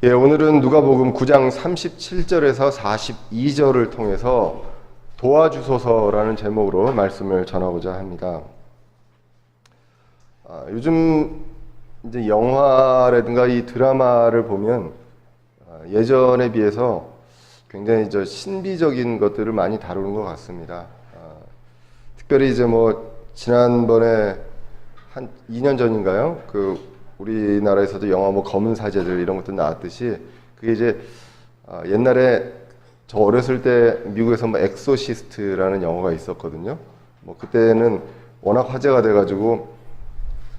예, 오늘은 누가복음 9장 37절에서 42절을 통해서 도와주소서라는 제목으로 말씀을 전하고자 합니다. 요즘 이제 영화라든가 이 드라마를 보면 예전에 비해서 굉장히 신비적인 것들을 많이 다루는 것 같습니다. 특별히 이제 지난번에 한 2년 전인가요? 우리나라에서도 영화 검은 사제들 이런 것도 나왔듯이 그게 이제 옛날에 저 어렸을 때 미국에서 엑소시스트라는 영화가 있었거든요. 그때는 워낙 화제가 돼가지고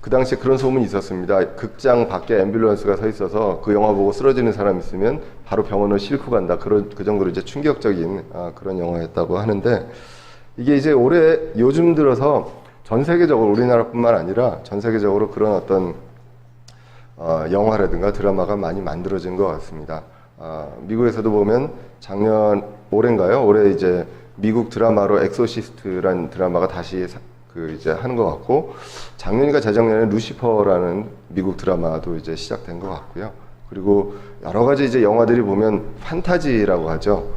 그 당시에 그런 소문이 있었습니다. 극장 밖에 앰뷸런스가 서 있어서 그 영화 보고 쓰러지는 사람 있으면 바로 병원을 싣고 간다. 그 정도로 이제 충격적인 그런 영화였다고 하는데, 이게 이제 요즘 들어서 전 세계적으로 우리나라뿐만 아니라 전 세계적으로 그런 어떤 영화라든가 드라마가 많이 만들어진 것 같습니다. 미국에서도 보면 올해인가요? 올해 이제 미국 드라마로 엑소시스트라는 드라마가 다시 이제 하는 것 같고, 작년인가 재작년에 루시퍼라는 미국 드라마도 이제 시작된 것 같고요. 그리고 여러 가지 이제 영화들이 보면 판타지라고 하죠.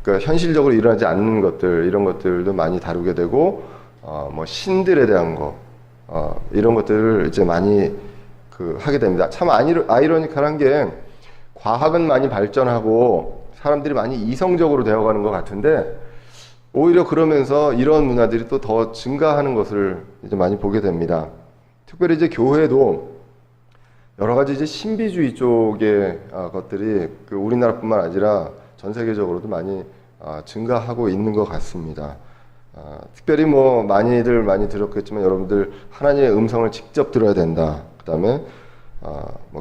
그러니까 현실적으로 일어나지 않는 것들, 이런 것들도 많이 다루게 되고, 신들에 대한 거, 이런 것들을 이제 많이 하게 됩니다. 참 아이러니컬한 게, 과학은 많이 발전하고 사람들이 많이 이성적으로 되어가는 것 같은데, 오히려 그러면서 이런 문화들이 또 더 증가하는 것을 이제 많이 보게 됩니다. 특별히 이제 교회도 여러 가지 이제 신비주의 쪽의 것들이 우리나라뿐만 아니라 전 세계적으로도 많이 증가하고 있는 것 같습니다. 특별히 많이들 많이 들었겠지만 여러분들 하나님의 음성을 직접 들어야 된다. 그 다음에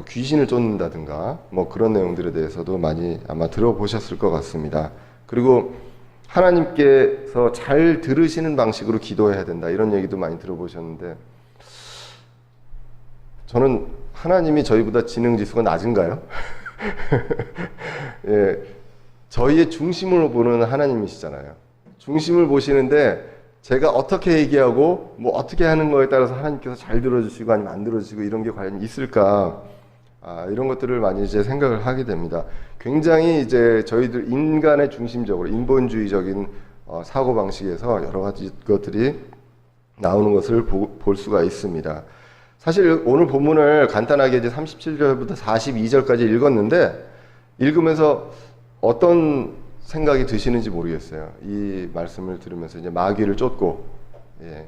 귀신을 쫓는다든가 그런 내용들에 대해서도 많이 아마 들어보셨을 것 같습니다. 그리고 하나님께서 잘 들으시는 방식으로 기도해야 된다, 이런 얘기도 많이 들어보셨는데, 저는 하나님이 저희보다 지능지수가 낮은가요? 예, 저희의 중심을 보는 하나님이시잖아요. 중심을 보시는데 제가 어떻게 얘기하고 어떻게 하는 거에 따라서 하나님께서 잘 들어주시고 아니면 안 들어주시고 이런 게 과연 있을까? 이런 것들을 많이 이제 생각을 하게 됩니다. 굉장히 이제 저희들 인간의 중심적으로 인본주의적인 사고 방식에서 여러 가지 것들이 나오는 것을 볼 수가 있습니다. 사실 오늘 본문을 간단하게 이제 37절부터 42절까지 읽었는데, 읽으면서 어떤 생각이 드시는지 모르겠어요. 이 말씀을 들으면서 이제 마귀를 쫓고,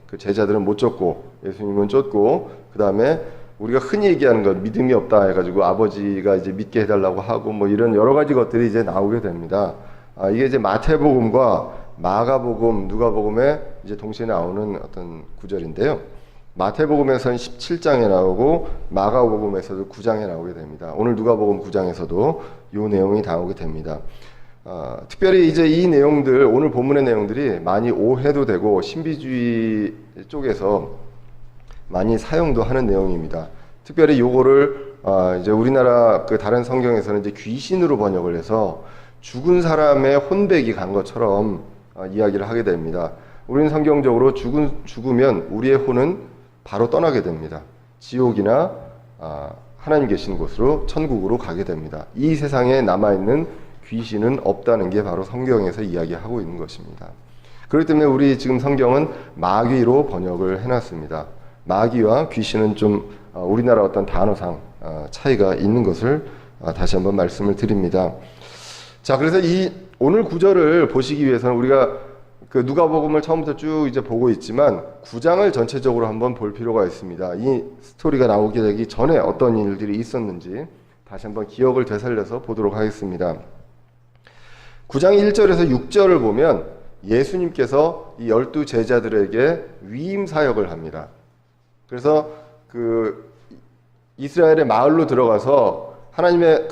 그 제자들은 못 쫓고 예수님은 쫓고, 그 다음에 우리가 흔히 얘기하는 것, 믿음이 없다 해가지고 아버지가 이제 믿게 해달라고 하고 이런 여러 가지 것들이 이제 나오게 됩니다. 이게 이제 마태복음과 마가복음, 누가복음에 이제 동시에 나오는 어떤 구절인데요. 마태복음에서는 17장에 나오고 마가복음에서도 9장에 나오게 됩니다. 오늘 누가복음 9장에서도 이 내용이 나오게 됩니다. 특별히 이제 이 내용들, 오늘 본문의 내용들이 많이 오해도 되고 신비주의 쪽에서 많이 사용도 하는 내용입니다. 특별히 요거를 이제 우리나라 다른 성경에서는 이제 귀신으로 번역을 해서 죽은 사람의 혼백이 간 것처럼 이야기를 하게 됩니다. 우리는 성경적으로 죽으면 우리의 혼은 바로 떠나게 됩니다. 지옥이나 하나님 계신 곳으로, 천국으로 가게 됩니다. 이 세상에 남아있는 귀신은 없다는 게 바로 성경에서 이야기하고 있는 것입니다. 그렇기 때문에 우리 지금 성경은 마귀로 번역을 해놨습니다. 마귀와 귀신은 좀 우리나라 어떤 단어상 차이가 있는 것을 다시 한번 말씀을 드립니다. 자, 그래서 이 오늘 구절을 보시기 위해서는 우리가 누가복음을 처음부터 쭉 이제 보고 있지만 9장을 전체적으로 한번 볼 필요가 있습니다. 이 스토리가 나오게 되기 전에 어떤 일들이 있었는지 다시 한번 기억을 되살려서 보도록 하겠습니다. 9장 1절에서 6절을 보면 예수님께서 이 12 제자들에게 위임 사역을 합니다. 그래서 이스라엘의 마을로 들어가서 하나님의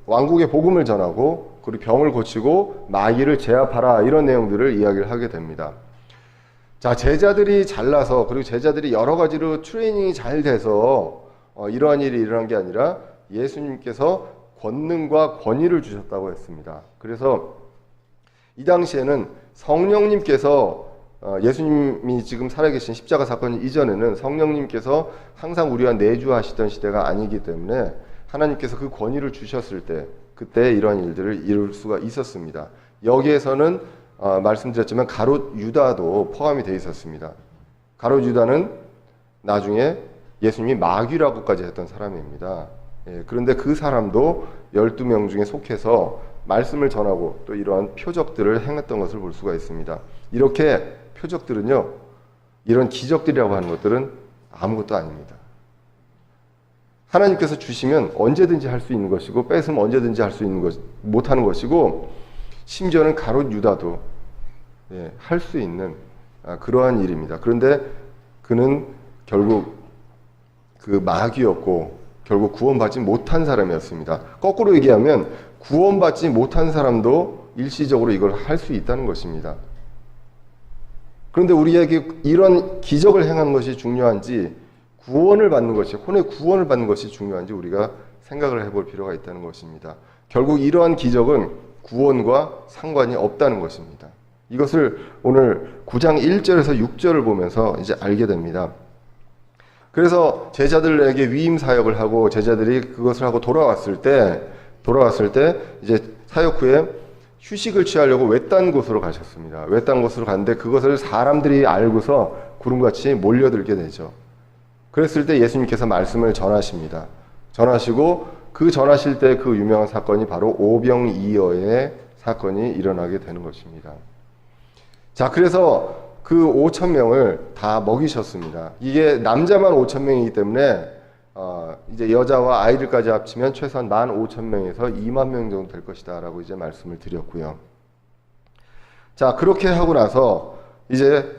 왕국의 복음을 전하고, 그리고 병을 고치고 마귀를 제압하라, 이런 내용들을 이야기를 하게 됩니다. 자, 제자들이 잘나서, 그리고 제자들이 여러 가지로 트레이닝이 잘 돼서 이러한 일이 일어난 게 아니라 예수님께서 권능과 권위를 주셨다고 했습니다. 그래서 이 당시에는 성령님께서 예수님이 지금 살아계신 십자가 사건 이전에는 성령님께서 항상 우리와 내주하시던 시대가 아니기 때문에 하나님께서 그 권위를 주셨을 때 그때 이러한 일들을 이룰 수가 있었습니다. 여기에서는 말씀드렸지만 가롯 유다도 포함이 되어 있었습니다. 가롯 유다는 나중에 예수님이 마귀라고까지 했던 사람입니다. 예, 그런데 그 사람도 12명 중에 속해서 말씀을 전하고 또 이러한 표적들을 행했던 것을 볼 수가 있습니다. 이렇게 표적들은요, 이런 기적들이라고 하는 것들은 아무것도 아닙니다. 하나님께서 주시면 언제든지 할 수 있는 것이고 뺏으면 언제든지 할 수 있는 것, 못하는 것이고, 심지어는 가롯 유다도 할 수 있는 그러한 일입니다. 그런데 그는 결국 그 마귀였고 결국 구원받지 못한 사람이었습니다. 거꾸로 얘기하면 구원받지 못한 사람도 일시적으로 이걸 할 수 있다는 것입니다. 그런데 우리에게 이런 기적을 행하는 것이 중요한지 구원을 받는 것이, 혼의 구원을 받는 것이 중요한지 우리가 생각을 해볼 필요가 있다는 것입니다. 결국 이러한 기적은 구원과 상관이 없다는 것입니다. 이것을 오늘 9장 1절에서 6절을 보면서 이제 알게 됩니다. 그래서 제자들에게 위임 사역을 하고 제자들이 그것을 하고 돌아왔을 때 이제 사역 후에 휴식을 취하려고 외딴 곳으로 가셨습니다. 외딴 곳으로 갔는데 그것을 사람들이 알고서 구름같이 몰려들게 되죠. 그랬을 때 예수님께서 말씀을 전하십니다. 전하시고 그 전하실 때 그 유명한 사건이 바로 오병이어의 사건이 일어나게 되는 것입니다. 자, 그래서 그 5,000명을 다 먹이셨습니다. 이게 남자만 5,000명이기 때문에 이제 여자와 아이들까지 합치면 최소한 15,000명에서 20,000명 정도 될 것이다 라고 이제 말씀을 드렸고요. 자, 그렇게 하고 나서 이제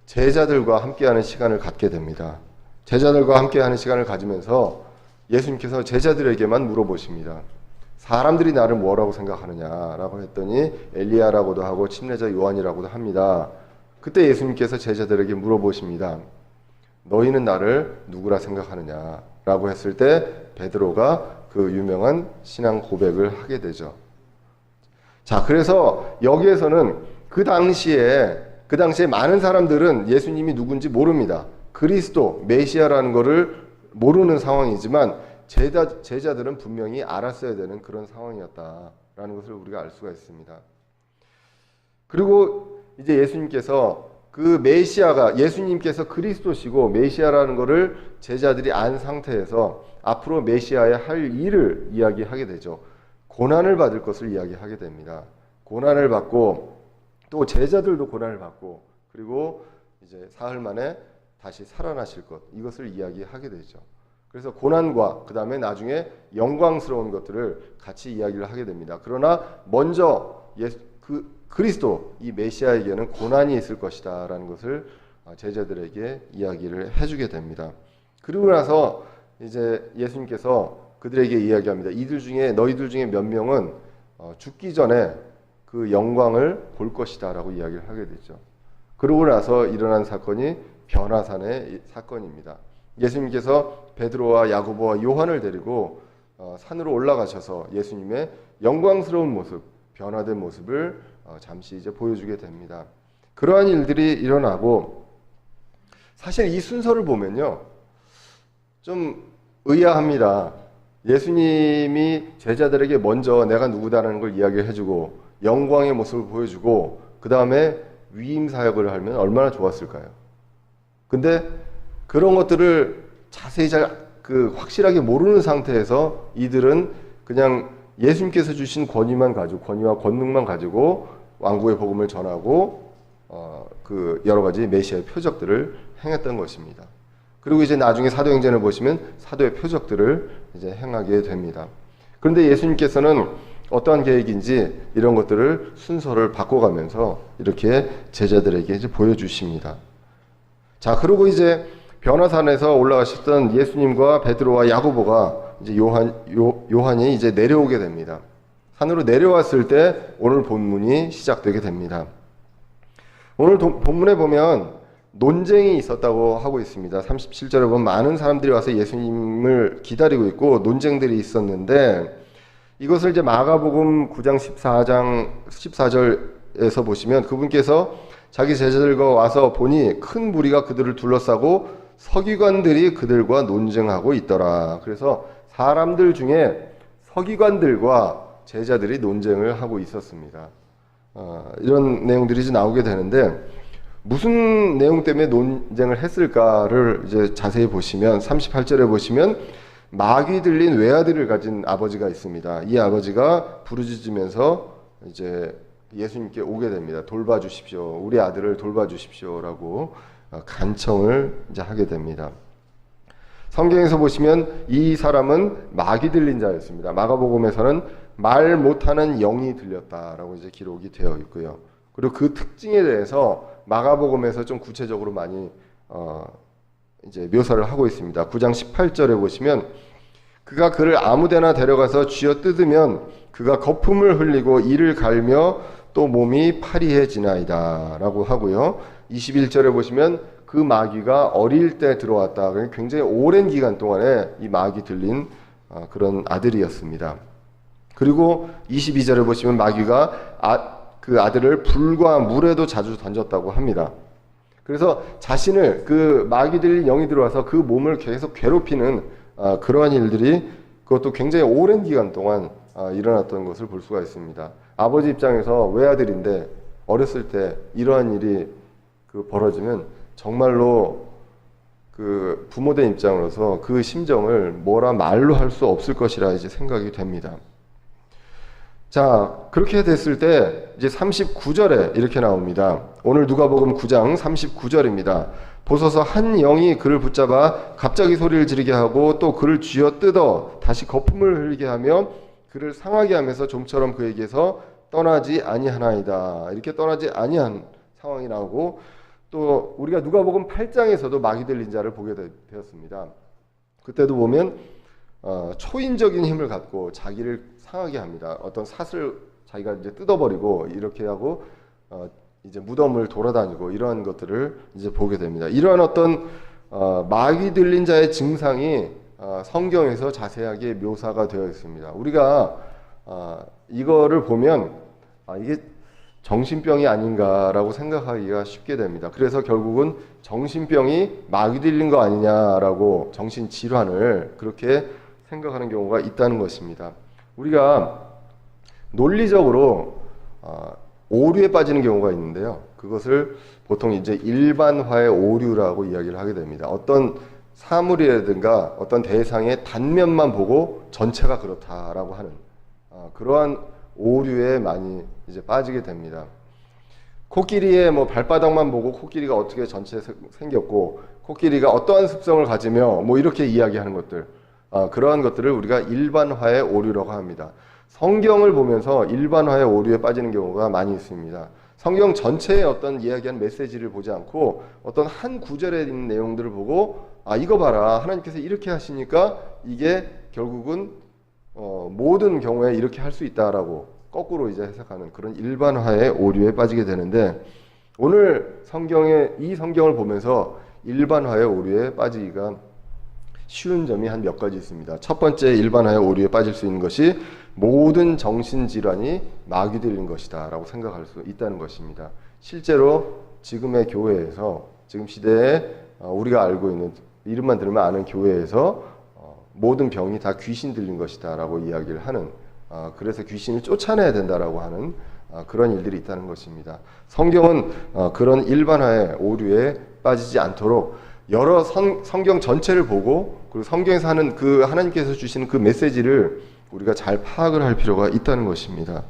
제자들과 함께하는 시간을 갖게 됩니다. 제자들과 함께하는 시간을 가지면서 예수님께서 제자들에게만 물어보십니다. 사람들이 나를 뭐라고 생각하느냐라고 했더니 엘리야라고도 하고 침례자 요한이라고도 합니다. 그때 예수님께서 제자들에게 물어보십니다. 너희는 나를 누구라 생각하느냐라고 했을 때 베드로가 그 유명한 신앙 고백을 하게 되죠. 자, 그래서 여기에서는 그 당시에 많은 사람들은 예수님이 누군지 모릅니다. 그리스도, 메시아라는 것을 모르는 상황이지만 제자들은 분명히 알았어야 되는 그런 상황이었다라는 것을 우리가 알 수가 있습니다. 그리고 이제 예수님께서 예수님께서 그리스도시고 메시아라는 것을 제자들이 안 상태에서 앞으로 메시아의 할 일을 이야기하게 되죠. 고난을 받을 것을 이야기하게 됩니다. 고난을 받고 또 제자들도 고난을 받고 그리고 이제 사흘 만에 다시 살아나실 것, 이것을 이야기하게 되죠. 그래서 고난과 그 다음에 나중에 영광스러운 것들을 같이 이야기를 하게 됩니다. 그러나 먼저 그리스도, 이 메시아에게는 고난이 있을 것이다 라는 것을 제자들에게 이야기를 해주게 됩니다. 그리고 나서 이제 예수님께서 그들에게 이야기합니다. 너희들 중에 몇 명은 죽기 전에 그 영광을 볼 것이다 라고 이야기를 하게 되죠. 그러고 나서 일어난 사건이 변화산의 사건입니다. 예수님께서 베드로와 야고보와 요한을 데리고 산으로 올라가셔서 예수님의 영광스러운 모습, 변화된 모습을 잠시 이제 보여주게 됩니다. 그러한 일들이 일어나고 사실 이 순서를 보면요, 좀 의아합니다. 예수님이 제자들에게 먼저 내가 누구다라는 걸 이야기해주고 영광의 모습을 보여주고 그 다음에 위임 사역을 하면 얼마나 좋았을까요? 근데 그런 것들을 자세히 확실하게 모르는 상태에서 이들은 그냥 예수님께서 주신 권위와 권능만 가지고 왕국의 복음을 전하고 그 여러 가지 메시아의 표적들을 행했던 것입니다. 그리고 이제 나중에 사도행전을 보시면 사도의 표적들을 이제 행하게 됩니다. 그런데 예수님께서는 어떠한 계획인지 이런 것들을 순서를 바꿔가면서 이렇게 제자들에게 이제 보여주십니다. 자, 그리고 이제 변화산에서 올라가셨던 예수님과 베드로와 야고보가 이제 요한이 이제 내려오게 됩니다. 산으로 내려왔을 때 오늘 본문이 시작되게 됩니다. 오늘 본문에 보면 논쟁이 있었다고 하고 있습니다. 37절에 보면 많은 사람들이 와서 예수님을 기다리고 있고 논쟁들이 있었는데 이것을 이제 마가복음 9장 14절에서 보시면 그분께서 자기 제자들과 와서 보니 큰 무리가 그들을 둘러싸고 서기관들이 그들과 논쟁하고 있더라. 그래서 사람들 중에 서기관들과 제자들이 논쟁을 하고 있었습니다. 이런 내용들이 이제 나오게 되는데 무슨 내용 때문에 논쟁을 했을까를 이제 자세히 보시면 38절에 보시면 마귀 들린 외아들을 가진 아버지가 있습니다. 이 아버지가 부르짖으면서 이제 예수님께 오게 됩니다. 돌봐주십시오. 우리 아들을 돌봐주십시오라고 간청을 이제 하게 됩니다. 성경에서 보시면 이 사람은 마귀 들린 자였습니다. 마가복음에서는 말 못하는 영이 들렸다라고 이제 기록이 되어 있고요. 그리고 그 특징에 대해서 마가복음에서 좀 구체적으로 많이 이제 묘사를 하고 있습니다. 9장 18절에 보시면 그가 그를 아무데나 데려가서 쥐어 뜯으면 그가 거품을 흘리고 이를 갈며 또 몸이 파리해지나이다 라고 하고요. 21절에 보시면 그 마귀가 어릴 때 들어왔다. 굉장히 오랜 기간 동안에 이 마귀 들린 그런 아들이었습니다. 그리고 22절에 보시면 마귀가 그 아들을 불과 물에도 자주 던졌다고 합니다. 그래서 자신을 그 마귀 들린 영이 들어와서 그 몸을 계속 괴롭히는 그러한 일들이 그것도 굉장히 오랜 기간 동안 일어났던 것을 볼 수가 있습니다. 아버지 입장에서 외아들인데 어렸을 때 이러한 일이 벌어지면 정말로 그 부모된 입장으로서 그 심정을 뭐라 말로 할 수 없을 것이라 이제 생각이 됩니다. 자, 그렇게 됐을 때 이제 39절에 이렇게 나옵니다. 오늘 누가복음 9장 39절입니다. 보소서 한 영이 그를 붙잡아 갑자기 소리를 지르게 하고 또 그를 쥐어 뜯어 다시 거품을 흘리게 하며 그를 상하게 하면서 좀처럼 그에게서 떠나지 아니하나이다. 이렇게 떠나지 아니한 상황이 나오고 또 우리가 누가복음 8장에서도 마귀 들린 자를 보게 되었습니다. 그때도 보면 초인적인 힘을 갖고 자기를 상하게 합니다. 어떤 삿을 자기가 이제 뜯어버리고 이렇게 하고 이제 무덤을 돌아다니고 이러한 것들을 이제 보게 됩니다. 이러한 어떤 마귀 들린 자의 증상이 성경에서 자세하게 묘사가 되어 있습니다. 우리가 이거를 보면 이게 정신병이 아닌가라고 생각하기가 쉽게 됩니다. 그래서 결국은 정신병이 마귀 들린 거 아니냐라고 정신질환을 그렇게 생각하는 경우가 있다는 것입니다. 우리가 논리적으로 오류에 빠지는 경우가 있는데요. 그것을 보통 이제 일반화의 오류라고 이야기를 하게 됩니다. 어떤 사물이라든가 어떤 대상의 단면만 보고 전체가 그렇다라고 하는 그러한 오류에 많이 이제 빠지게 됩니다. 코끼리의 뭐 발바닥만 보고 코끼리가 어떻게 전체 생겼고 코끼리가 어떠한 습성을 가지며 뭐 이렇게 이야기하는 것들 그러한 것들을 우리가 일반화의 오류라고 합니다. 성경을 보면서 일반화의 오류에 빠지는 경우가 많이 있습니다. 성경 전체의 어떤 이야기한 메시지를 보지 않고 어떤 한 구절에 있는 내용들을 보고 이거 봐라 하나님께서 이렇게 하시니까 이게 결국은 모든 경우에 이렇게 할 수 있다라고 거꾸로 이제 해석하는 그런 일반화의 오류에 빠지게 되는데 오늘 이 성경을 보면서 일반화의 오류에 빠지기가 쉬운 점이 한 몇 가지 있습니다. 첫 번째 일반화의 오류에 빠질 수 있는 것이 모든 정신질환이 마귀 들린 것이다 라고 생각할 수 있다는 것입니다. 실제로 지금의 교회에서 지금 시대에 우리가 알고 있는 이름만 들으면 아는 교회에서 모든 병이 다 귀신 들린 것이다 라고 이야기를 하는 그래서 귀신을 쫓아내야 된다라고 하는 그런 일들이 있다는 것입니다. 성경은 그런 일반화의 오류에 빠지지 않도록 여러 성경 전체를 보고 그리고 성경에서 하는 그 하나님께서 주시는 그 메시지를 우리가 잘 파악을 할 필요가 있다는 것입니다.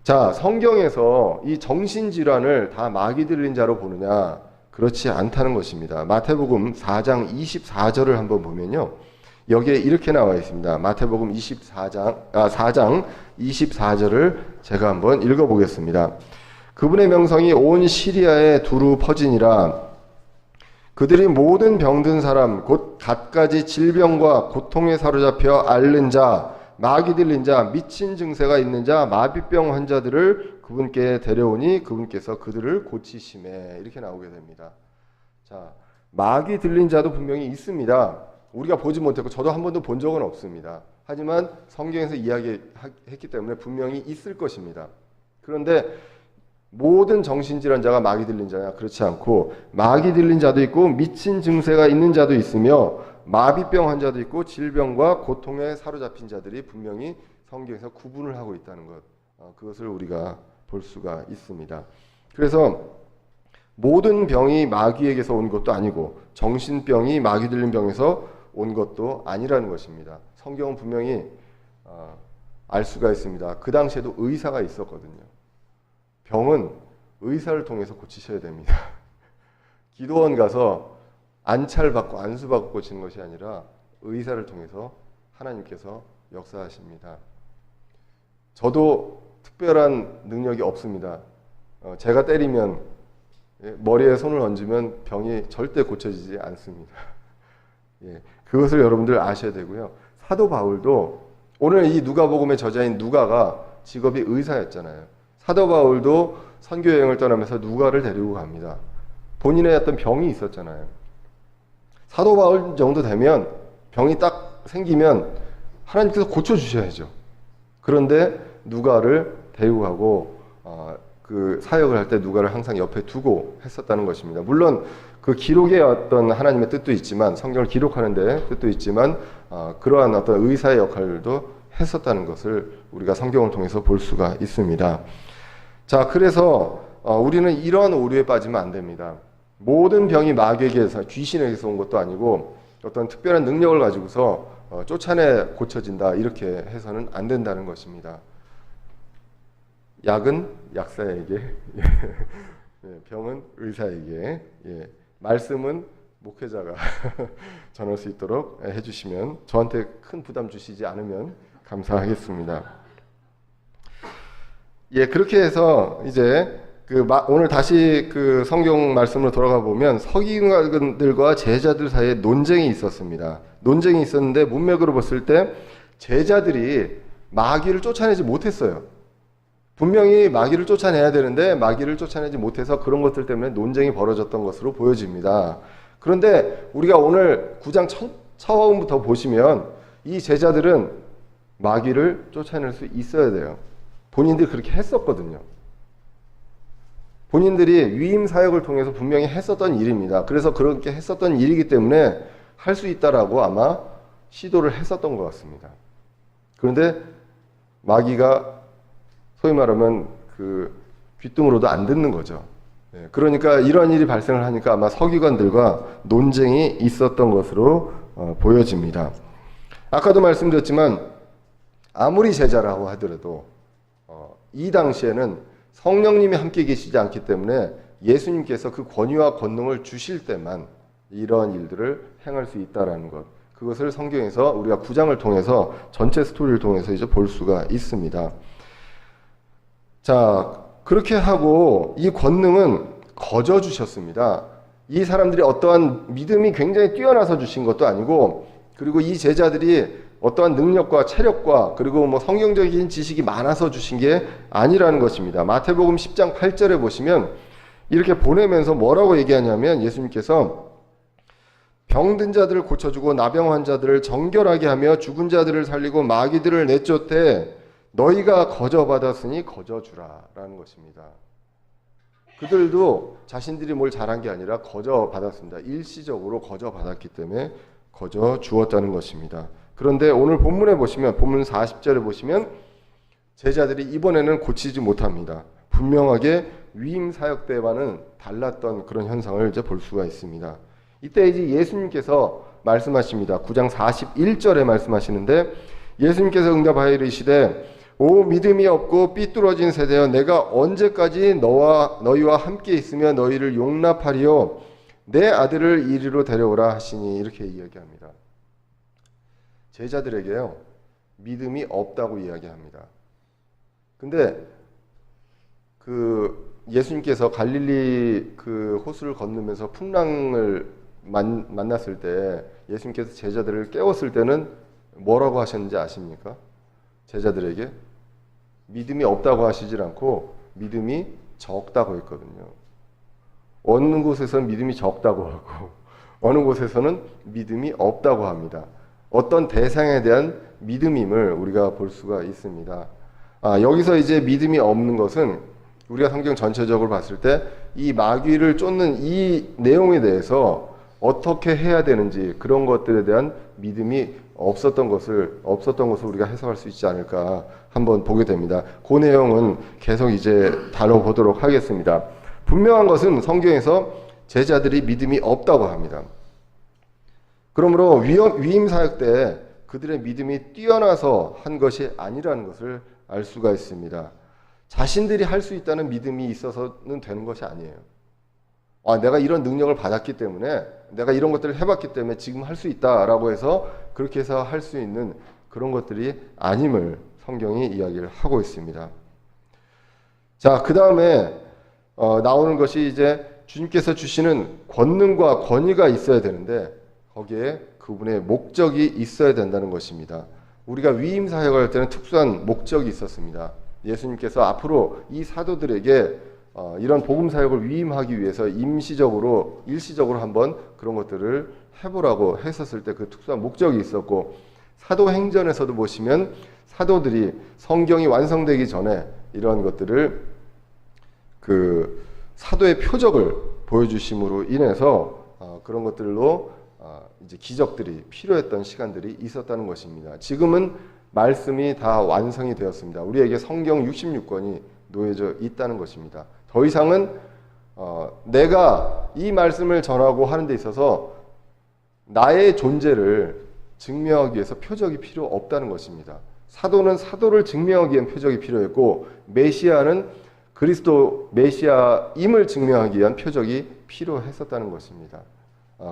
자, 성경에서 이 정신질환을 다 마귀 들린 자로 보느냐? 그렇지 않다는 것입니다. 마태복음 4장 24절을 한번 보면요. 여기에 이렇게 나와 있습니다. 마태복음 4장 24절을 제가 한번 읽어보겠습니다. 그분의 명성이 온 시리아에 두루 퍼지니라. 그들이 모든 병든 사람 곧 갖가지 질병과 고통에 사로잡혀 앓는 자, 마귀 들린 자, 미친 증세가 있는 자, 마비병 환자들을 그분께 데려오니 그분께서 그들을 고치시매 이렇게 나오게 됩니다. 자, 마귀 들린 자도 분명히 있습니다. 우리가 보지 못했고 저도 한 번도 본 적은 없습니다. 하지만 성경에서 이야기했기 때문에 분명히 있을 것입니다. 그런데 모든 정신질환자가 마귀 들린 자냐? 그렇지 않고 마귀 들린 자도 있고 미친 증세가 있는 자도 있으며 마비병 환자도 있고 질병과 고통에 사로잡힌 자들이 분명히 성경에서 구분을 하고 있다는 것, 그것을 우리가 볼 수가 있습니다. 그래서 모든 병이 마귀에게서 온 것도 아니고 정신병이 마귀 들린 병에서 온 것도 아니라는 것입니다. 성경은 분명히 알 수가 있습니다. 그 당시에도 의사가 있었거든요. 병은 의사를 통해서 고치셔야 됩니다. 기도원 가서 안찰 받고 안수 받고 고치는 것이 아니라 의사를 통해서 하나님께서 역사하십니다. 저도 특별한 능력이 없습니다. 제가 때리면 머리에 손을 얹으면 병이 절대 고쳐지지 않습니다. 예, 그것을 여러분들 아셔야 되고요. 사도 바울도 오늘 이 누가복음의 저자인 누가가 직업이 의사였잖아요. 사도 바울도 선교 여행을 떠나면서 누가를 데리고 갑니다. 본인의 어떤 병이 있었잖아요. 사도 바울 정도 되면 병이 딱 생기면 하나님께서 고쳐주셔야죠. 그런데 누가를 데리고 가고 그 사역을 할 때 누가를 항상 옆에 두고 했었다는 것입니다. 물론 그 기록에 어떤 하나님의 뜻도 있지만 성경을 기록하는 데 뜻도 있지만 그러한 어떤 의사의 역할도 했었다는 것을 우리가 성경을 통해서 볼 수가 있습니다. 자, 그래서 우리는 이런 오류에 빠지면 안 됩니다. 모든 병이 마귀에게서 귀신에게서 온 것도 아니고 어떤 특별한 능력을 가지고서 쫓아내 고쳐진다 이렇게 해서는 안 된다는 것입니다. 약은 약사에게, 병은 의사에게, 말씀은 목회자가 전할 수 있도록 해주시면 저한테 큰 부담 주시지 않으면 감사하겠습니다. 그렇게 해서 이제 오늘 다시 그 성경 말씀으로 돌아가 보면 서기관들과 제자들 사이에 논쟁이 있었습니다. 논쟁이 있었는데 문맥으로 봤을 때 제자들이 마귀를 쫓아내지 못했어요. 분명히 마귀를 쫓아내야 되는데 마귀를 쫓아내지 못해서 그런 것들 때문에 논쟁이 벌어졌던 것으로 보여집니다. 그런데 우리가 오늘 9장 처음부터 보시면 이 제자들은 마귀를 쫓아낼 수 있어야 돼요. 본인들이 그렇게 했었거든요. 본인들이 위임 사역을 통해서 분명히 했었던 일입니다. 그래서 그렇게 했었던 일이기 때문에 할 수 있다라고 아마 시도를 했었던 것 같습니다. 그런데 마귀가 소위 말하면 그 귀뚱으로도 안 듣는 거죠. 그러니까 이런 일이 발생을 하니까 아마 서기관들과 논쟁이 있었던 것으로 보여집니다. 아까도 말씀드렸지만 아무리 제자라고 하더라도 이 당시에는 성령님이 함께 계시지 않기 때문에 예수님께서 그 권위와 권능을 주실 때만 이런 일들을 행할 수 있다라는 것. 그것을 성경에서 우리가 9장을 통해서 전체 스토리를 통해서 이제 볼 수가 있습니다. 자, 그렇게 하고 이 권능은 거저 주셨습니다. 이 사람들이 어떠한 믿음이 굉장히 뛰어나서 주신 것도 아니고, 그리고 이 제자들이 어떠한 능력과 체력과 그리고 뭐 성경적인 지식이 많아서 주신 게 아니라는 것입니다. 마태복음 10장 8절에 보시면 이렇게 보내면서 뭐라고 얘기하냐면 예수님께서 병든 자들을 고쳐주고 나병 환자들을 정결하게 하며 죽은 자들을 살리고 마귀들을 내쫓되 너희가 거저 받았으니 거저 주라 라는 것입니다. 그들도 자신들이 뭘 잘한 게 아니라 거저 받았습니다. 일시적으로 거저 받았기 때문에 거저 주었다는 것입니다. 그런데 오늘 본문에 보시면 본문 40절에 보시면 제자들이 이번에는 고치지 못합니다. 분명하게 위임 사역 때와는 달랐던 그런 현상을 이제 볼 수가 있습니다. 이때 이제 예수님께서 말씀하십니다. 9장 41절에 말씀하시는데 예수님께서 응답하여 이르시되 오 믿음이 없고 삐뚤어진 세대여 내가 언제까지 너희와 함께 있으며 너희를 용납하리요 내 아들을 이리로 데려오라 하시니 이렇게 이야기합니다. 제자들에게요 믿음이 없다고 이야기합니다. 근데 그 예수님께서 갈릴리 그 호수를 건너면서 풍랑을 만났을 때 예수님께서 제자들을 깨웠을 때는 뭐라고 하셨는지 아십니까? 제자들에게 믿음이 없다고 하시질 않고 믿음이 적다고 했거든요. 어느 곳에서는 믿음이 적다고 하고 어느 곳에서는 믿음이 없다고 합니다. 어떤 대상에 대한 믿음임을 우리가 볼 수가 있습니다. 여기서 이제 믿음이 없는 것은 우리가 성경 전체적으로 봤을 때 이 마귀를 쫓는 이 내용에 대해서 어떻게 해야 되는지 그런 것들에 대한 믿음이 없었던 것을 우리가 해석할 수 있지 않을까 한번 보게 됩니다. 그 내용은 계속 이제 다뤄보도록 하겠습니다. 분명한 것은 성경에서 제자들이 믿음이 없다고 합니다. 그러므로 위임 사역 때 그들의 믿음이 뛰어나서 한 것이 아니라는 것을 알 수가 있습니다. 자신들이 할 수 있다는 믿음이 있어서는 되는 것이 아니에요. 내가 이런 능력을 받았기 때문에, 내가 이런 것들을 해봤기 때문에 지금 할 수 있다라고 해서 그렇게 해서 할 수 있는 그런 것들이 아님을 성경이 이야기를 하고 있습니다. 자, 그 다음에 나오는 것이 이제 주님께서 주시는 권능과 권위가 있어야 되는데 거기에 그분의 목적이 있어야 된다는 것입니다. 우리가 위임 사역을 할 때는 특수한 목적이 있었습니다. 예수님께서 앞으로 이 사도들에게 이런 복음 사역을 위임하기 위해서 임시적으로 일시적으로 한번 그런 것들을 해보라고 했었을 때 그 특수한 목적이 있었고, 사도행전에서도 보시면 사도들이 성경이 완성되기 전에 이런 것들을 그 사도의 표적을 보여주심으로 인해서 그런 것들로 이제 기적들이 필요했던 시간들이 있었다는 것입니다. 지금은 말씀이 다 완성이 되었습니다. 우리에게 성경 66권이 놓여져 있다는 것입니다. 더 이상은 내가 이 말씀을 전하고 하는 데 있어서 나의 존재를 증명하기 위해서 표적이 필요 없다는 것입니다. 사도는 사도를 증명하기 위한 표적이 필요했고, 메시아는 그리스도 메시아임을 증명하기 위한 표적이 필요했었다는 것입니다.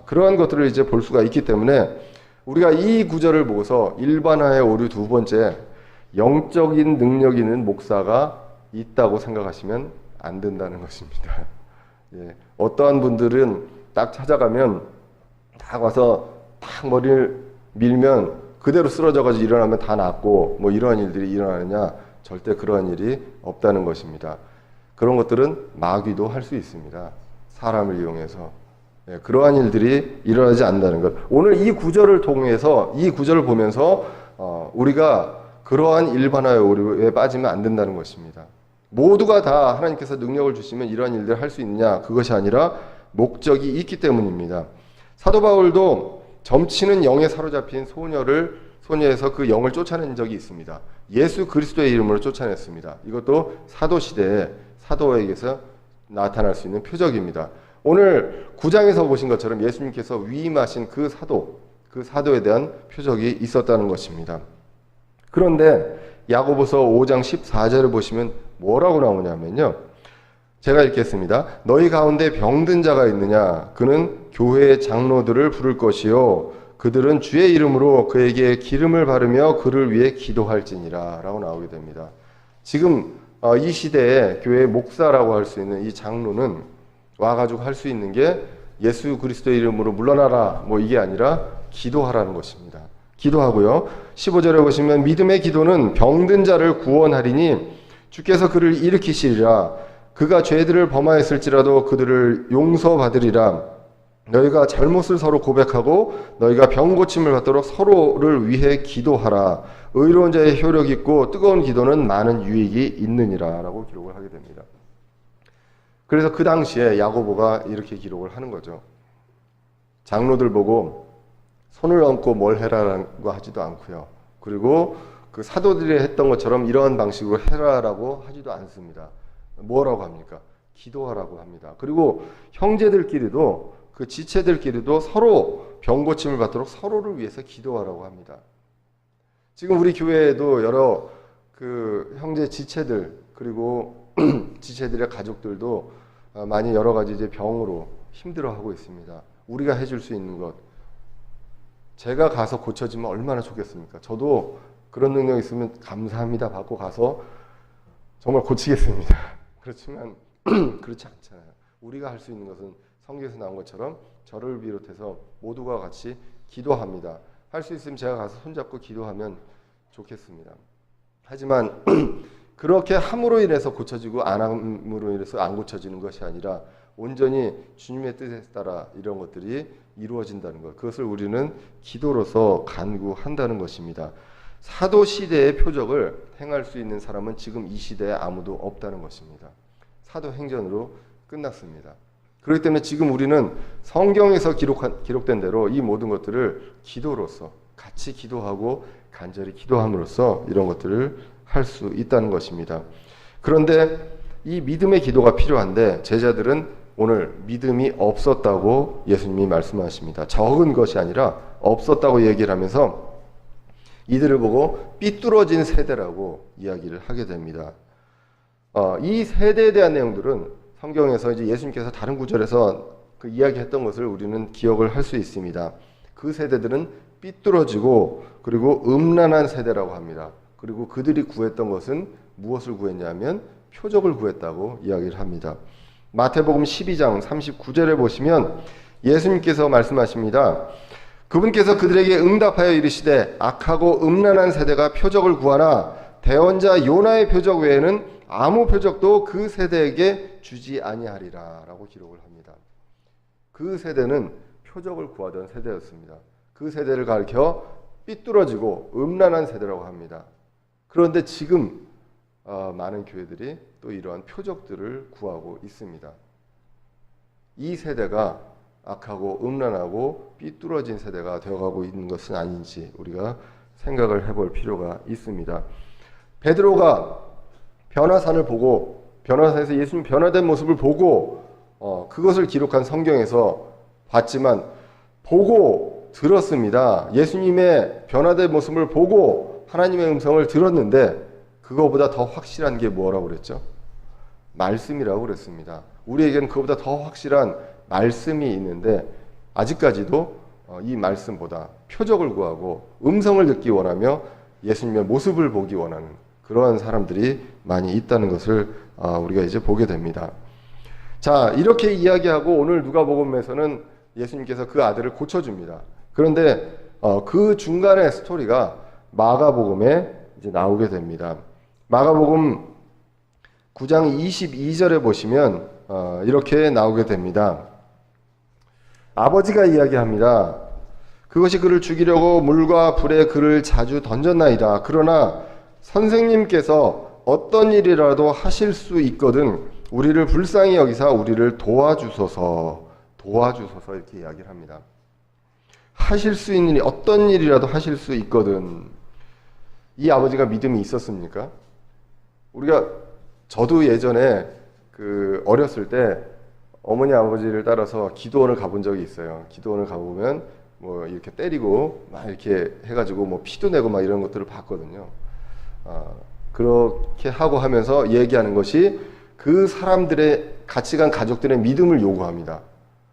그러한 것들을 이제 볼 수가 있기 때문에 우리가 이 구절을 보고서 일반화의 오류 두 번째, 영적인 능력 있는 목사가 있다고 생각하시면 안 된다는 것입니다. 예, 어떠한 분들은 딱 찾아가면 딱 와서 딱 머리를 밀면 그대로 쓰러져가지고 일어나면 다 낫고 뭐 이러한 일들이 일어나느냐? 절대 그러한 일이 없다는 것입니다. 그런 것들은 마귀도 할 수 있습니다. 사람을 이용해서. 그러한 일들이 일어나지 않는다는 것. 오늘 이 구절을 통해서, 이 구절을 보면서 우리가 그러한 일반화의 오류에 빠지면 안 된다는 것입니다. 모두가 다 하나님께서 능력을 주시면 이러한 일들을 할 수 있느냐? 그것이 아니라 목적이 있기 때문입니다. 사도 바울도 점치는 영에 사로잡힌 소녀에서 그 영을 쫓아낸 적이 있습니다. 예수 그리스도의 이름으로 쫓아냈습니다. 이것도 사도 시대에 사도에게서 나타날 수 있는 표적입니다. 오늘 9장에서 보신 것처럼 예수님께서 위임하신 그 사도에 대한 표적이 있었다는 것입니다. 그런데 야고보서 5장 14절을 보시면 뭐라고 나오냐면요. 제가 읽겠습니다. 너희 가운데 병든 자가 있느냐? 그는 교회의 장로들을 부를 것이요. 그들은 주의 이름으로 그에게 기름을 바르며 그를 위해 기도할지니라 라고 나오게 됩니다. 지금 이 시대에 교회의 목사라고 할 수 있는 이 장로는 와가지고 할 수 있는 게 예수 그리스도의 이름으로 물러나라 뭐 이게 아니라 기도하라는 것입니다. 기도하고요. 15절에 보시면 믿음의 기도는 병든 자를 구원하리니 주께서 그를 일으키시리라. 그가 죄들을 범하였을지라도 그들을 용서받으리라. 너희가 잘못을 서로 고백하고 너희가 병 고침을 받도록 서로를 위해 기도하라. 의로운 자의 효력이 있고 뜨거운 기도는 많은 유익이 있느니라 라고 기록을 하게 됩니다. 그래서 그 당시에 야고보가 이렇게 기록을 하는 거죠. 장로들 보고 손을 얹고 뭘 해라라고 하지도 않고요. 그리고 그 사도들이 했던 것처럼 이러한 방식으로 해라라고 하지도 않습니다. 뭐라고 합니까? 기도하라고 합니다. 그리고 형제들끼리도 그 지체들끼리도 서로 병 고침을 받도록 서로를 위해서 기도하라고 합니다. 지금 우리 교회에도 여러 그 형제 지체들 그리고 지체들의 가족들도 많이 여러 가지 이제 병으로 힘들어하고 있습니다. 우리가 해줄 수 있는 것, 제가 가서 고쳐지면 얼마나 좋겠습니까? 저도 그런 능력 있으면 감사합니다 받고 가서 정말 고치겠습니다. 그렇지만 그렇지 않잖아요. 우리가 할 수 있는 것은 성경에서 나온 것처럼 저를 비롯해서 모두가 같이 기도합니다. 할 수 있으면 제가 가서 손잡고 기도하면 좋겠습니다. 하지만 그렇게 함으로 인해서 고쳐지고 안 함으로 인해서 안 고쳐지는 것이 아니라 온전히 주님의 뜻에 따라 이런 것들이 이루어진다는 것, 그것을 우리는 기도로서 간구한다는 것입니다. 사도 시대의 표적을 행할 수 있는 사람은 지금 이 시대에 아무도 없다는 것입니다. 사도행전으로 끝났습니다. 그렇기 때문에 지금 우리는 성경에서 기록된 대로 이 모든 것들을 기도로서 같이 기도하고 간절히 기도함으로써 이런 것들을 할 수 있다는 것입니다. 그런데 이 믿음의 기도가 필요한데 제자들은 오늘 믿음이 없었다고 예수님이 말씀하십니다. 적은 것이 아니라 없었다고 얘기를 하면서 이들을 보고 삐뚤어진 세대라고 이야기를 하게 됩니다. 이 세대에 대한 내용들은 성경에서 이제 예수님께서 다른 구절에서 그 이야기했던 것을 우리는 기억을 할 수 있습니다. 그 세대들은 삐뚤어지고 그리고 음란한 세대라고 합니다. 그리고 그들이 구했던 것은 무엇을 구했냐면 표적을 구했다고 이야기를 합니다. 마태복음 12장 39절에 보시면 예수님께서 말씀하십니다. 그분께서 그들에게 응답하여 이르시되 악하고 음란한 세대가 표적을 구하나 대언자 요나의 표적 외에는 아무 표적도 그 세대에게 주지 아니하리라 라고 기록을 합니다. 그 세대는 표적을 구하던 세대였습니다. 그 세대를 가리켜 삐뚤어지고 음란한 세대라고 합니다. 그런데 지금 많은 교회들이 또 이러한 표적들을 구하고 있습니다. 이 세대가 악하고 음란하고 삐뚤어진 세대가 되어가고 있는 것은 아닌지 우리가 생각을 해볼 필요가 있습니다. 베드로가 변화산을 보고 변화산에서 예수님 변화된 모습을 보고 그것을 기록한 성경에서 봤지만 보고 들었습니다. 예수님의 변화된 모습을 보고 하나님의 음성을 들었는데 그거보다 더 확실한 게 뭐라고 그랬죠? 말씀이라고 그랬습니다. 우리에게는 그거보다 더 확실한 말씀이 있는데 아직까지도 이 말씀보다 표적을 구하고 음성을 듣기 원하며 예수님의 모습을 보기 원하는 그러한 사람들이 많이 있다는 것을 우리가 이제 보게 됩니다. 자, 이렇게 이야기하고 오늘 누가복음에서는 예수님께서 그 아들을 고쳐줍니다. 그런데 그 중간의 스토리가 마가복음에 이제 나오게 됩니다. 마가복음 9장 22절에 보시면 이렇게 나오게 됩니다. 아버지가 이야기합니다. 그것이 그를 죽이려고 물과 불에 그를 자주 던졌나이다. 그러나 선생님께서 어떤 일이라도 하실 수 있거든 우리를 불쌍히 여기사 우리를 도와주소서 이렇게 이야기를 합니다. 하실 수 있는 일, 어떤 일이라도 하실 수 있거든. 이 아버지가 믿음이 있었습니까? 저도 예전에 어렸을 때 어머니 아버지를 따라서 기도원을 가본 적이 있어요. 기도원을 가보면 뭐 이렇게 때리고 막 이렇게 해가지고 뭐 피도 내고 막 이런 것들을 봤거든요. 그렇게 하고 하면서 얘기하는 것이 그 사람들의 같이 간 가족들의 믿음을 요구합니다.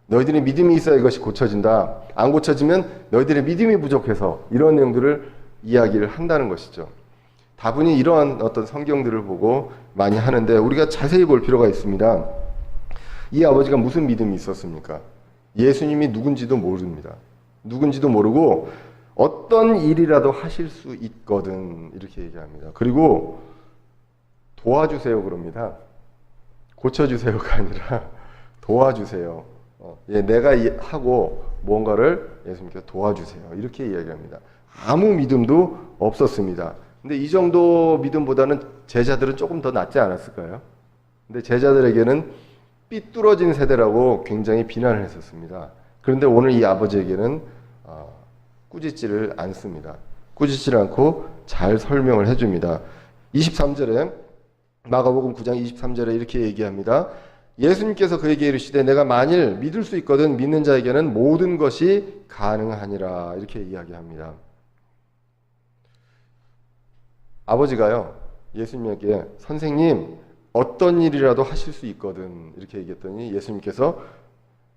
너희들이 믿음이 있어야 이것이 고쳐진다. 안 고쳐지면 너희들의 믿음이 부족해서 이런 내용들을 이야기를 한다는 것이죠. 다분히 이러한 어떤 성경들을 보고 많이 하는데 우리가 자세히 볼 필요가 있습니다. 이 아버지가 무슨 믿음이 있었습니까? 예수님이 누군지도 모릅니다. 누군지도 모르고 어떤 일이라도 하실 수 있거든 이렇게 얘기합니다. 그리고 도와주세요 그럽니다. 고쳐주세요가 아니라 도와주세요. 내가 하고 뭔가를 예수님께서 도와주세요 이렇게 이야기합니다. 아무 믿음도 없었습니다. 근데 이 정도 믿음보다는 제자들은 조금 더 낫지 않았을까요? 근데 제자들에게는 삐뚤어진 세대라고 굉장히 비난을 했었습니다. 그런데 오늘 이 아버지에게는 꾸짖지를 않습니다. 꾸짖지를 않고 잘 설명을 해줍니다. 23절에 마가복음 9장 23절에 이렇게 얘기합니다. 예수님께서 그에게 이르시되 내가 만일 믿을 수 있거든 믿는 자에게는 모든 것이 가능하니라 이렇게 이야기합니다. 아버지가요 예수님에게 선생님 어떤 일이라도 하실 수 있거든 이렇게 얘기했더니 예수님께서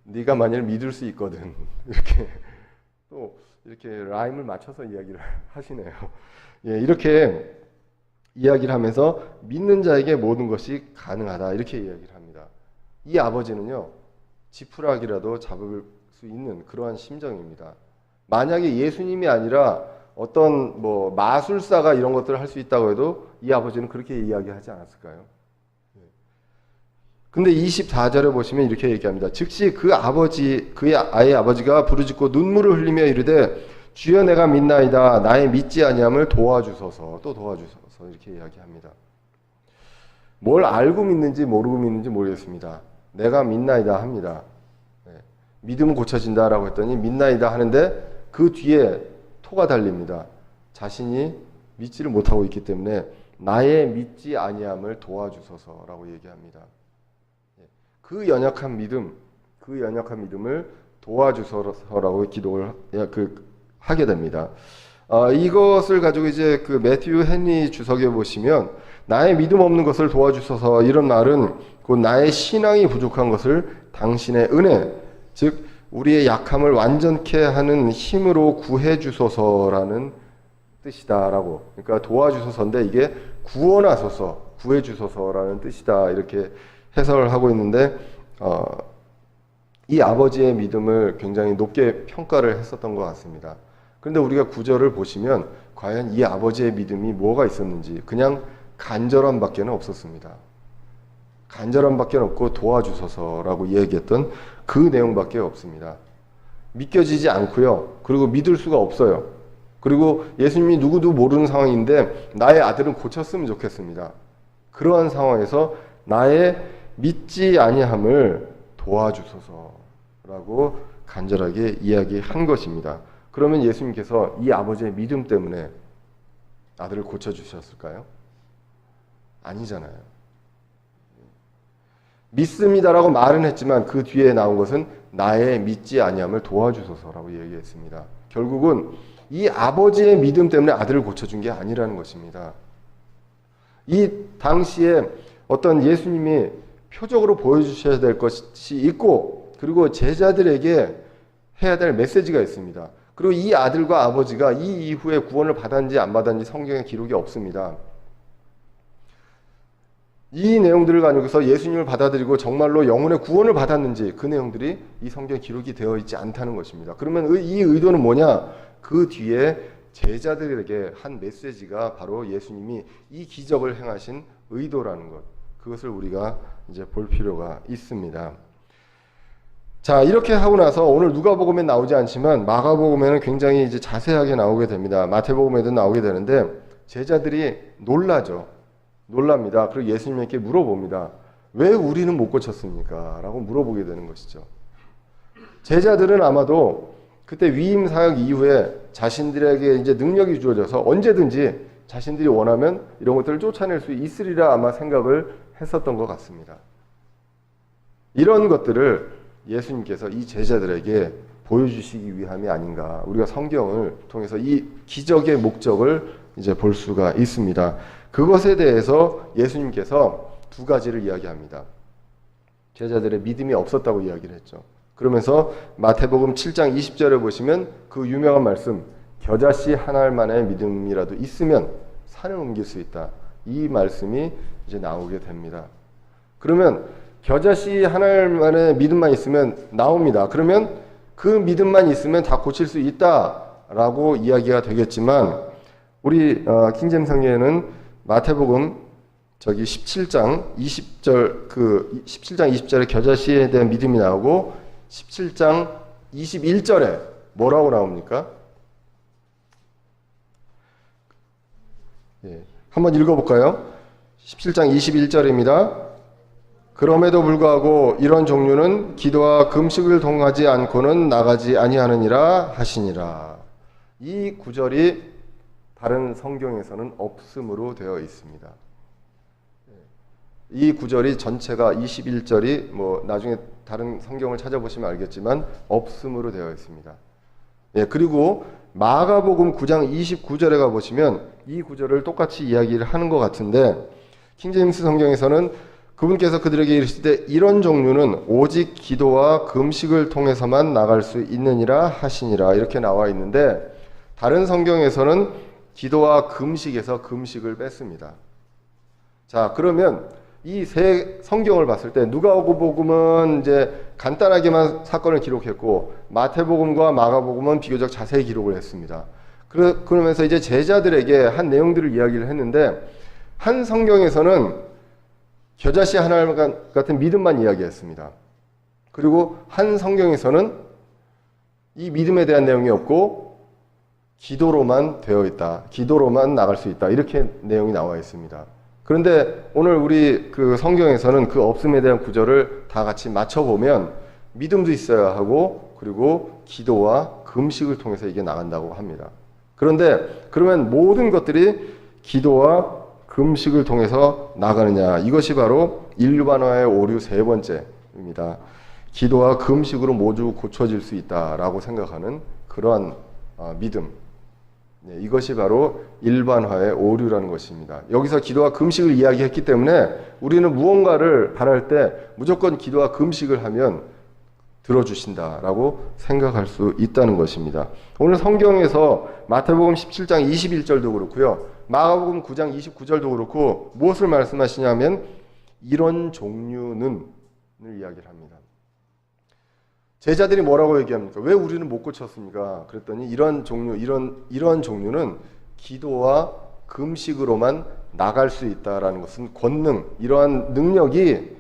네가 만일 믿을 수 있거든 이렇게 또 이렇게 라임을 맞춰서 이야기를 하시네요. 예, 이렇게 이야기를 하면서 믿는 자에게 모든 것이 가능하다 이렇게 이야기를 합니다. 이 아버지는요 지푸라기라도 잡을 수 있는 그러한 심정입니다. 만약에 예수님이 아니라 어떤 뭐 마술사가 이런 것들을 할 수 있다고 해도 이 아버지는 그렇게 이야기하지 않았을까요? 근데 24절에 보시면 이렇게 얘기합니다. 즉시 그의 아이의 아버지가 부르짖고 눈물을 흘리며 이르되 주여 내가 믿나이다 나의 믿지 아니함을 도와주소서 또 도와주소서 이렇게 이야기합니다. 뭘 알고 믿는지 모르고 믿는지 모르겠습니다. 내가 믿나이다 합니다. 믿음은 고쳐진다라고 했더니 믿나이다 하는데 그 뒤에 토가 달립니다. 자신이 믿지를 못하고 있기 때문에 나의 믿지 아니함을 도와주소서라고 얘기합니다. 그 연약한 믿음을 도와주소서라고 기도를 하게 됩니다. 이것을 가지고 이제 그 매튜 헨리 주석에 보시면 나의 믿음 없는 것을 도와주소서 이런 말은 곧 나의 신앙이 부족한 것을 당신의 은혜 즉 우리의 약함을 완전케 하는 힘으로 구해 주소서라는 뜻이다라고. 그러니까 도와주소서인데 이게 구원하소서, 구해 주소서라는 뜻이다 이렇게 해석을 하고 있는데 이 아버지의 믿음을 굉장히 높게 평가를 했었던 것 같습니다. 그런데 우리가 구절을 보시면 과연 이 아버지의 믿음이 뭐가 있었는지 그냥 간절함밖에 없었습니다. 간절함밖에 없고 도와주소서라고 이야기했던 그 내용밖에 없습니다. 믿겨지지 않고요. 그리고 믿을 수가 없어요. 그리고 예수님이 누구도 모르는 상황인데 나의 아들은 고쳤으면 좋겠습니다. 그러한 상황에서 나의 믿지 아니함을 도와주소서라고 간절하게 이야기한 것입니다. 그러면 예수님께서 이 아버지의 믿음 때문에 아들을 고쳐주셨을까요? 아니잖아요. 믿습니다라고 말은 했지만 그 뒤에 나온 것은 나의 믿지 아니함을 도와주소서라고 얘기했습니다. 결국은 이 아버지의 믿음 때문에 아들을 고쳐준 게 아니라는 것입니다. 이 당시에 어떤 예수님이 표적으로 보여주셔야 될 것이 있고 그리고 제자들에게 해야 될 메시지가 있습니다. 그리고 이 아들과 아버지가 이 이후에 구원을 받았는지 안 받았는지 성경에 기록이 없습니다. 이 내용들을 가지고서 예수님을 받아들이고 정말로 영혼의 구원을 받았는지 그 내용들이 이 성경에 기록이 되어 있지 않다는 것입니다. 그러면 이 의도는 뭐냐? 그 뒤에 제자들에게 한 메시지가 바로 예수님이 이 기적을 행하신 의도라는 것. 그것을 우리가 이제 볼 필요가 있습니다. 자, 이렇게 하고 나서 오늘 누가복음에 나오지 않지만 마가복음에는 굉장히 이제 자세하게 나오게 됩니다. 마태복음에도 나오게 되는데 제자들이 놀랍니다. 그리고 예수님께 물어봅니다. 왜 우리는 못 고쳤습니까? 라고 물어보게 되는 것이죠. 제자들은 아마도 그때 위임 사역 이후에 자신들에게 이제 능력이 주어져서 언제든지 자신들이 원하면 이런 것들을 쫓아낼 수 있으리라 아마 생각을 했었던 것 같습니다. 이런 것들을 예수님께서 이 제자들에게 보여주시기 위함이 아닌가. 우리가 성경을 통해서 이 기적의 목적을 이제 볼 수가 있습니다. 그것에 대해서 예수님께서 두 가지를 이야기합니다. 제자들의 믿음이 없었다고 이야기를 했죠. 그러면서 마태복음 7장 20절에 보시면 그 유명한 말씀, 겨자씨 한 알만의 믿음이라도 있으면 산을 옮길 수 있다. 이 말씀이 이제 나오게 됩니다. 그러면 겨자씨 한 알만의 믿음만 있으면 나옵니다. 그러면 그 믿음만 있으면 다 고칠 수 있다라고 이야기가 되겠지만 우리 킹제임 성경에는 마태복음 17장 20절에 겨자씨에 대한 믿음이 나오고 17장 21절에 뭐라고 나옵니까? 예, 한번 읽어볼까요? 17장 21절입니다. 그럼에도 불구하고 이런 종류는 기도와 금식을 통하지 않고는 나가지 아니하느니라 하시니라. 이 구절이 다른 성경에서는 없음으로 되어 있습니다. 이 구절이 전체가 21절이 나중에 다른 성경을 찾아보시면 알겠지만 없음으로 되어 있습니다. 예, 그리고 마가복음 9장 29절에 가보시면 이 구절을 똑같이 이야기를 하는 것 같은데 킹제임스 성경에서는 그분께서 그들에게 이르시되 이런 종류는 오직 기도와 금식을 통해서만 나갈 수 있느니라 하시니라 이렇게 나와 있는데 다른 성경에서는 기도와 금식에서 금식을 뺐습니다. 자, 그러면 이 세 성경을 봤을 때 누가복음은 이제 간단하게만 사건을 기록했고 마태복음과 마가복음은 비교적 자세히 기록을 했습니다. 그러면서 이제 제자들에게 한 내용들을 이야기를 했는데 한 성경에서는 겨자씨 하나 같은 믿음만 이야기했습니다. 그리고 한 성경에서는 이 믿음에 대한 내용이 없고 기도로만 되어 있다. 기도로만 나갈 수 있다. 이렇게 내용이 나와 있습니다. 그런데 오늘 우리 그 성경에서는 그 없음에 대한 구절을 다 같이 맞춰보면 믿음도 있어야 하고 그리고 기도와 금식을 통해서 이게 나간다고 합니다. 그런데 그러면 모든 것들이 기도와 금식을 통해서 나가느냐? 이것이 바로 일반화의 오류 세 번째입니다. 기도와 금식으로 모두 고쳐질 수 있다라고 생각하는 그러한 믿음. 네, 이것이 바로 일반화의 오류라는 것입니다. 여기서 기도와 금식을 이야기했기 때문에 우리는 무언가를 바랄 때 무조건 기도와 금식을 하면 들어주신다라고 생각할 수 있다는 것입니다. 오늘 성경에서 마태복음 17장 21절도 그렇고요. 마가복음 9장 29절도 그렇고 무엇을 말씀하시냐면 이런 종류는 이야기를 합니다. 제자들이 뭐라고 얘기합니까? 왜 우리는 못 고쳤습니까? 그랬더니 이런 종류는 기도와 금식으로만 나갈 수 있다라는 것은 권능, 이러한 능력이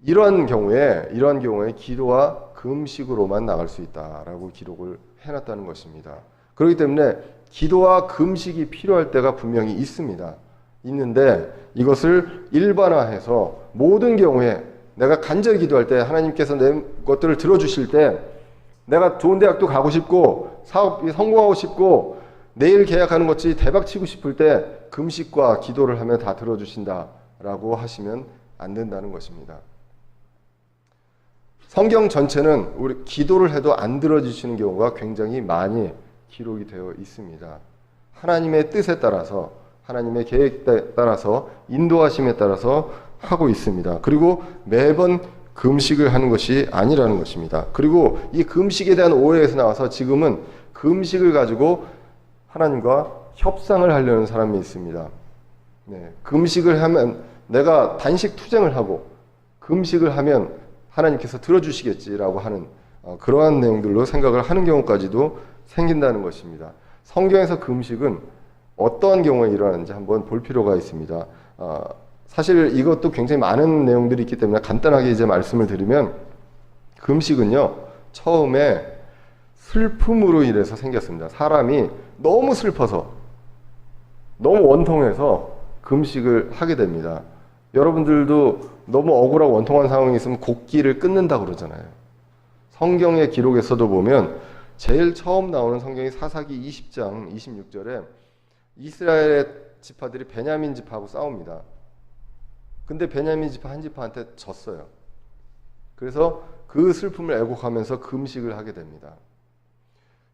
이러한 경우에 기도와 금식으로만 나갈 수 있다라고 기록을 해놨다는 것입니다. 그렇기 때문에 기도와 금식이 필요할 때가 분명히 있는데 이것을 일반화해서 모든 경우에 내가 간절히 기도할 때 하나님께서 내 것들을 들어주실 때 내가 좋은 대학도 가고 싶고 사업이 성공하고 싶고 내일 계약하는 것이 대박치고 싶을 때 금식과 기도를 하면 다 들어주신다라고 하시면 안 된다는 것입니다. 성경 전체는 우리 기도를 해도 안 들어주시는 경우가 굉장히 많이 기록이 되어 있습니다. 하나님의 뜻에 따라서 하나님의 계획에 따라서 인도하심에 따라서 하고 있습니다. 그리고 매번 금식을 하는 것이 아니라는 것입니다. 그리고 이 금식에 대한 오해에서 나와서 지금은 금식을 가지고 하나님과 협상을 하려는 사람이 있습니다. 네, 금식을 하면 내가 단식 투쟁을 하고 금식을 하면 하나님께서 들어주시겠지라고 하는 그러한 내용들로 생각을 하는 경우까지도 생긴다는 것입니다. 성경에서 금식은 어떠한 경우에 일어나는지 한번 볼 필요가 있습니다. 사실 이것도 굉장히 많은 내용들이 있기 때문에 간단하게 이제 말씀을 드리면 금식은요 처음에 슬픔으로 인해서 생겼습니다. 사람이 너무 슬퍼서 너무 원통해서 금식을 하게 됩니다. 여러분들도 너무 억울하고 원통한 상황이 있으면 곡기를 끊는다고 그러잖아요. 성경의 기록에서도 보면 제일 처음 나오는 성경이 사사기 20장 26절에 이스라엘의 지파들이 베냐민 지파하고 싸웁니다. 근데 베냐민 지파 한 지파한테 졌어요. 그래서 그 슬픔을 애곡하면서 금식을 하게 됩니다.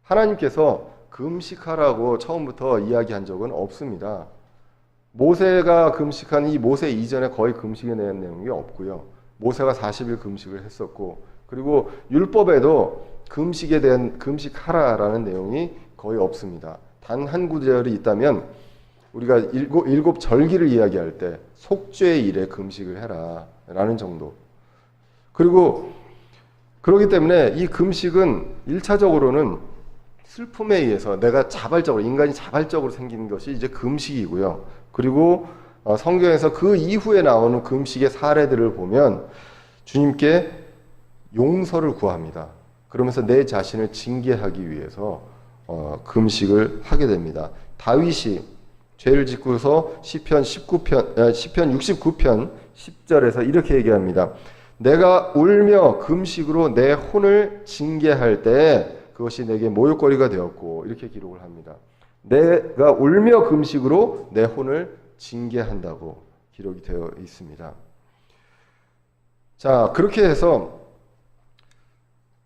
하나님께서 금식하라고 처음부터 이야기한 적은 없습니다. 모세가 금식한 이 모세 이전에 거의 금식에 대한 내용이 없고요. 모세가 40일 금식을 했었고 그리고 율법에도 금식에 대한 금식하라라는 내용이 거의 없습니다. 단 한 구절이 있다면 우리가 일곱 절기를 이야기할 때 속죄의 일에 금식을 해라 라는 정도. 그리고 그렇기 때문에 이 금식은 1차적으로는 슬픔에 의해서 내가 인간이 자발적으로 생기는 것이 이제 금식이고요. 그리고 성경에서 그 이후에 나오는 금식의 사례들을 보면 주님께 용서를 구합니다. 그러면서 내 자신을 징계하기 위해서 금식을 하게 됩니다. 다윗이 죄를 짓고서 시편 69편 10절에서 이렇게 얘기합니다. 내가 울며 금식으로 내 혼을 징계할 때 그것이 내게 모욕거리가 되었고 이렇게 기록을 합니다. 내가 울며 금식으로 내 혼을 징계한다고 기록이 되어 있습니다. 자, 그렇게 해서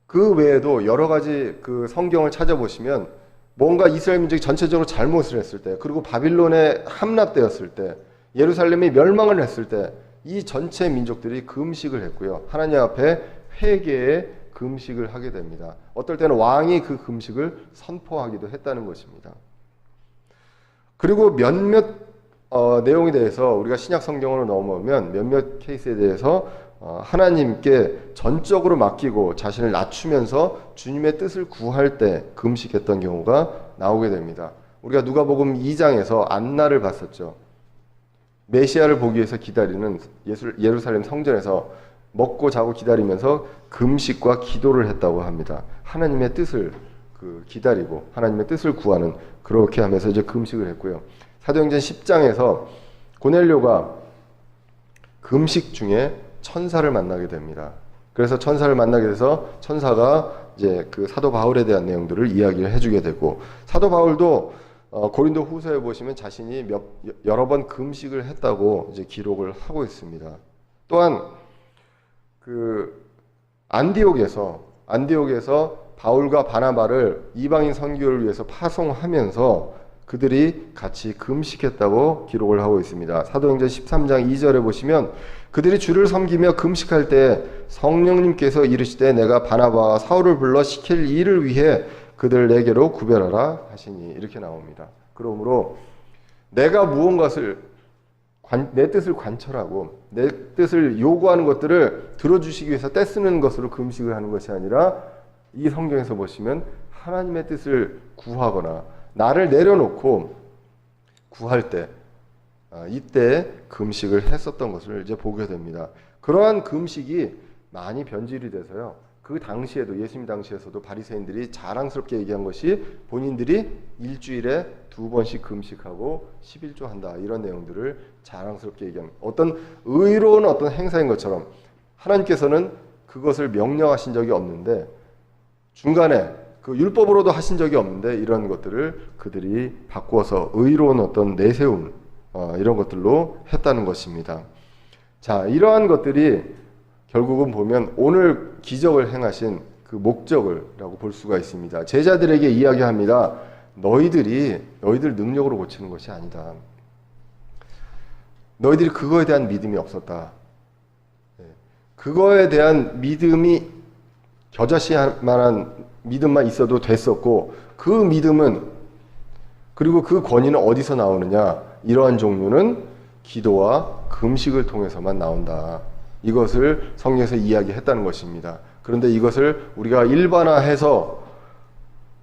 그 외에도 여러 가지 그 성경을 찾아보시면 뭔가 이스라엘 민족이 전체적으로 잘못을 했을 때, 그리고 바빌론에 함락되었을 때, 예루살렘이 멸망을 했을 때 이 전체 민족들이 금식을 했고요. 하나님 앞에 회개의 금식을 하게 됩니다. 어떨 때는 왕이 그 금식을 선포하기도 했다는 것입니다. 그리고 몇몇 내용에 대해서 우리가 신약 성경으로 넘어오면 몇몇 케이스에 대해서 하나님께 전적으로 맡기고 자신을 낮추면서 주님의 뜻을 구할 때 금식했던 경우가 나오게 됩니다. 우리가 누가복음 2장에서 안나를 봤었죠. 메시아를 보기 위해서 기다리는 예루살렘 성전에서 먹고 자고 기다리면서 금식과 기도를 했다고 합니다. 하나님의 뜻을 기다리고 하나님의 뜻을 구하는, 그렇게 하면서 이제 금식을 했고요. 사도행전 10장에서 고넬료가 금식 중에 천사를 만나게 됩니다. 그래서 천사를 만나게 돼서 천사가 이제 그 사도 바울에 대한 내용들을 이야기를 해주게 되고, 사도 바울도 고린도 후서에 보시면 자신이 여러 번 금식을 했다고 이제 기록을 하고 있습니다. 또한 그 안디옥에서 바울과 바나바를 이방인 선교를 위해서 파송하면서 그들이 같이 금식했다고 기록을 하고 있습니다. 사도행전 13장 2절에 보시면 그들이 주를 섬기며 금식할 때 성령님께서 이르시되 내가 바나바와 사울을 불러 시킬 일을 위해 그들 내게로 구별하라 하시니, 이렇게 나옵니다. 그러므로 내가 무언가를 내 뜻을 관철하고 내 뜻을 요구하는 것들을 들어주시기 위해서 떼쓰는 것으로 금식을 하는 것이 아니라, 이 성경에서 보시면 하나님의 뜻을 구하거나 나를 내려놓고 구할 때, 이때 금식을 했었던 것을 이제 보게 됩니다. 그러한 금식이 많이 변질이 돼서요, 그 당시에도, 예수님 당시에서도 바리새인들이 자랑스럽게 얘기한 것이 본인들이 일주일에 2번씩 금식하고 11조 한다, 이런 내용들을 자랑스럽게 얘기합니다. 어떤 의로운 어떤 행사인 것처럼 하나님께서는 그것을 명령하신 적이 없는데, 중간에 그 율법으로도 하신 적이 없는데 이런 것들을 그들이 바꾸어서 의로운 어떤 내세움, 이런 것들로 했다는 것입니다. 자, 이러한 것들이 결국은 보면 오늘 기적을 행하신 그 목적을라고 볼 수가 있습니다. 제자들에게 이야기합니다. 너희들 능력으로 고치는 것이 아니다. 너희들이 그거에 대한 믿음이 없었다. 그거에 대한 믿음이 겨자씨할 만한 믿음만 있어도 됐었고, 그 믿음은, 그리고 그 권위는 어디서 나오느냐? 이러한 종류는 기도와 금식을 통해서만 나온다. 이것을 성경에서 이야기했다는 것입니다. 그런데 이것을 우리가 일반화해서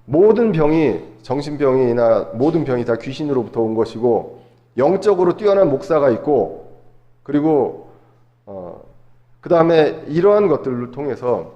모든 병이, 정신병이나 모든 병이 다 귀신으로부터 온 것이고, 영적으로 뛰어난 목사가 있고, 그리고 그 다음에 이러한 것들을 통해서,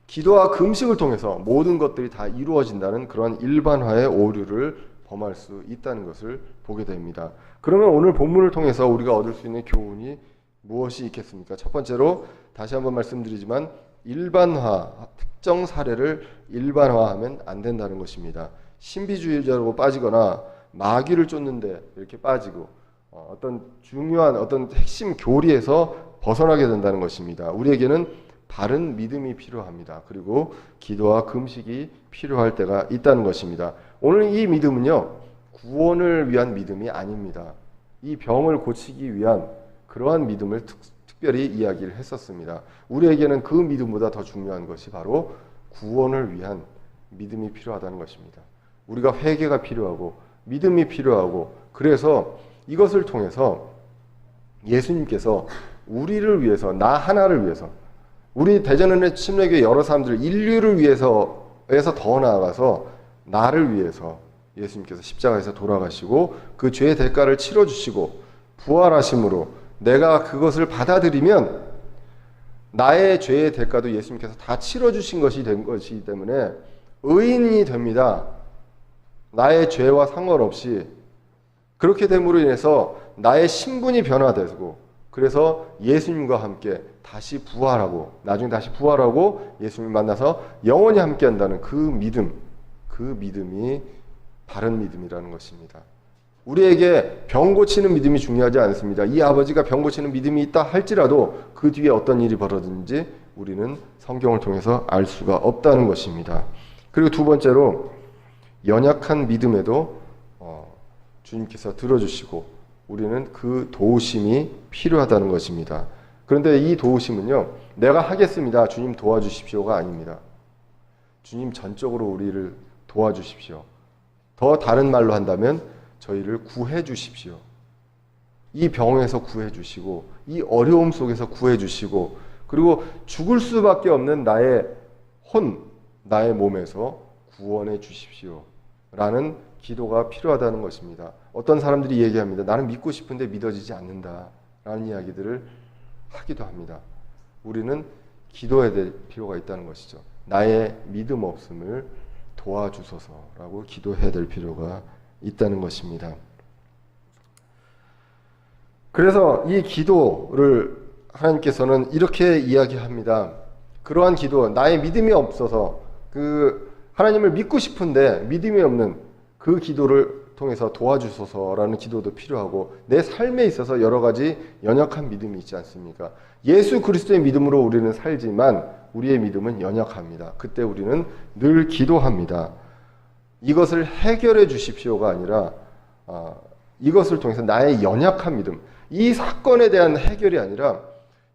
기도와 금식을 통해서 모든 것들이 다 이루어진다는 그런 일반화의 오류를 범할 수 있다는 것을 보게 됩니다. 그러면 오늘 본문을 통해서 우리가 얻을 수 있는 교훈이 무엇이 있겠습니까? 첫 번째로 다시 한번 말씀드리지만, 일반화, 특정 사례를 일반화하면 안 된다는 것입니다. 신비주의자로 빠지거나 마귀를 쫓는데 이렇게 빠지고 어떤 중요한 어떤 핵심 교리에서 벗어나게 된다는 것입니다. 우리에게는 바른 믿음이 필요합니다. 그리고 기도와 금식이 필요할 때가 있다는 것입니다. 오늘 이 믿음은요, 구원을 위한 믿음이 아닙니다. 이 병을 고치기 위한 그러한 믿음을 특별히 이야기를 했었습니다. 우리에게는 그 믿음보다 더 중요한 것이 바로 구원을 위한 믿음이 필요하다는 것입니다. 우리가 회개가 필요하고 믿음이 필요하고, 그래서 이것을 통해서 예수님께서 우리를 위해서, 나 하나를 위해서, 우리 대전은혜 침례교회 여러 사람들, 인류를 위해서에서 더 나아가서 나를 위해서 예수님께서 십자가에서 돌아가시고 그 죄의 대가를 치러주시고 부활하심으로 내가 그것을 받아들이면 나의 죄의 대가도 예수님께서 다 치러주신 것이 된 것이기 때문에 의인이 됩니다. 나의 죄와 상관없이. 그렇게 됨으로 인해서 나의 신분이 변화되고, 그래서 예수님과 함께 다시 부활하고, 나중에 다시 부활하고 예수님 만나서 영원히 함께 한다는 그 믿음, 그 믿음이 바른 믿음이라는 것입니다. 우리에게 병 고치는 믿음이 중요하지 않습니다. 이 아버지가 병 고치는 믿음이 있다 할지라도 그 뒤에 어떤 일이 벌어지는지 우리는 성경을 통해서 알 수가 없다는 것입니다. 그리고 두 번째로, 연약한 믿음에도 주님께서 들어주시고 우리는 그 도우심이 필요하다는 것입니다. 그런데 이 도우심은요, 내가 하겠습니다, 주님 도와주십시오가 아닙니다. 주님 전적으로 우리를 도와주십시오. 더 다른 말로 한다면 저희를 구해 주십시오. 이 병에서 구해 주시고, 이 어려움 속에서 구해 주시고, 그리고 죽을 수밖에 없는 나의 나의 몸에서 구원해 주십시오 라는 기도가 필요하다는 것입니다. 어떤 사람들이 얘기합니다. 나는 믿고 싶은데 믿어지지 않는다 라는 이야기들을 하기도 합니다. 우리는 기도해야 될 필요가 있다는 것이죠. 나의 믿음 없음을 도와주소서라고 기도해야 될 필요가 있다는 것입니다. 그래서 이 기도를 하나님께서는 이렇게 이야기합니다. 그러한 기도, 나의 믿음이 없어서 하나님을 믿고 싶은데 믿음이 없는 그 기도를 통해서 도와주소서라는 기도도 필요하고, 내 삶에 있어서 여러 가지 연약한 믿음이 있지 않습니까? 예수 그리스도의 믿음으로 우리는 살지만 우리의 믿음은 연약합니다. 그때 우리는 늘 기도합니다. 이것을 해결해 주십시오가 아니라 이것을 통해서 나의 연약한 믿음, 이 사건에 대한 해결이 아니라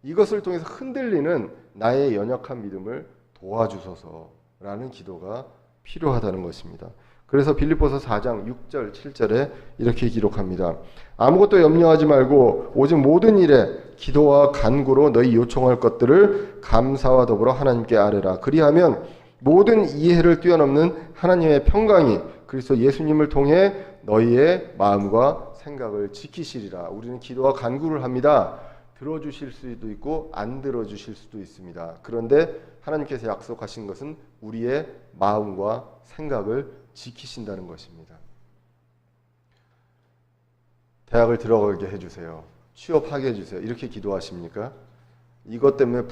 이것을 통해서 흔들리는 나의 연약한 믿음을 도와주소서라는 기도가 필요하다는 것입니다. 그래서 빌립보서 4장 6절 7절에 이렇게 기록합니다. 아무것도 염려하지 말고 오직 모든 일에 기도와 간구로 너희 요청할 것들을 감사와 더불어 하나님께 아뢰라. 그리하면 모든 이해를 뛰어넘는 하나님의 평강이 그리스도 예수님을 통해 너희의 마음과 생각을 지키시리라. 우리는 기도와 간구를 합니다. 들어주실 수도 있고 안 들어주실 수도 있습니다. 그런데 하나님께서 약속하신 것은 우리의 마음과 생각을 지키신다는 것입니다. 대학을 들어가게 해주세요. 취업하게 해주세요. 이렇게 기도하십니까? 이것 때문에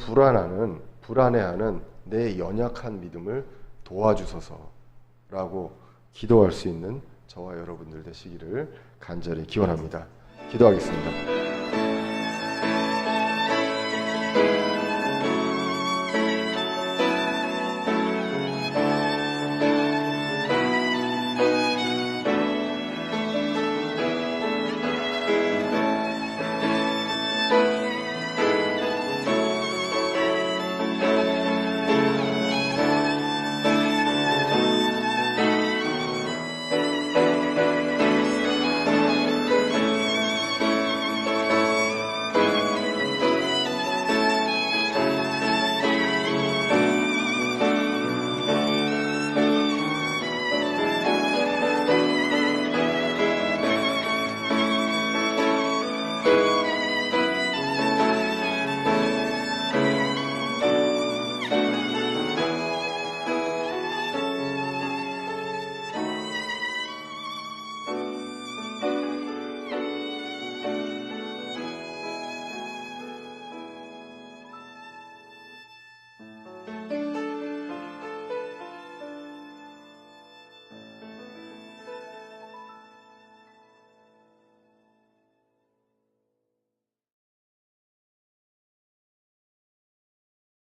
불안해하는 내 연약한 믿음을 도와주소서라고 기도할 수 있는 저와 여러분들 되시기를 간절히 기원합니다. 기도하겠습니다.